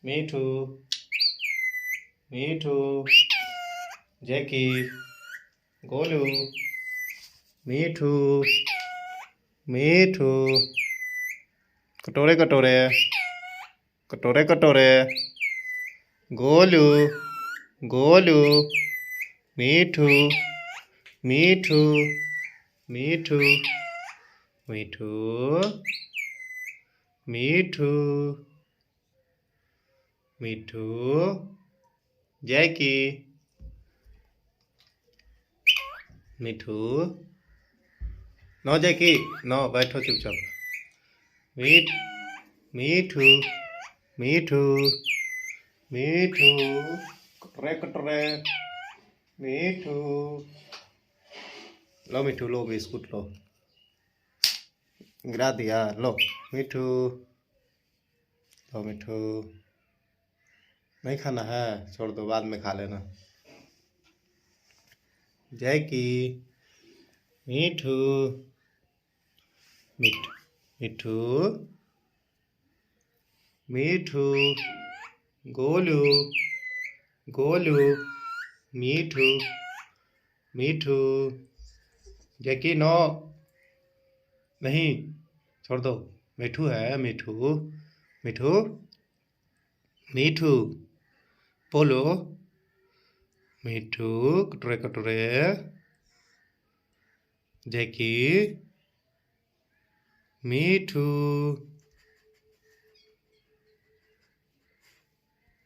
मीठू मीठू जैकी गोलू मीठू मीठू कटोरे कटोरे कटोरे कटोरे गोलू गोलू मीठू मीठू मीठू मीठू मीठू मीठू जैकी मीठू नो जैकी नो बैठो चुपचाप मीठू मीठू मीठू कटरे कटरे मीठू लो मीठू लो बिस्कुट लो गिरा दिया लो मीठू लो मीठू नहीं खाना है छोड़ दो बाद में खा लेना जैकी मीठू मीठू मीठू मीठू गोलू गोलू मीठू मीठू जैकी नो नहीं छोड़ दो मीठू है मीठू मीठू मीठू बोलो मीठू कटोरे कटोरे जैकी मीठू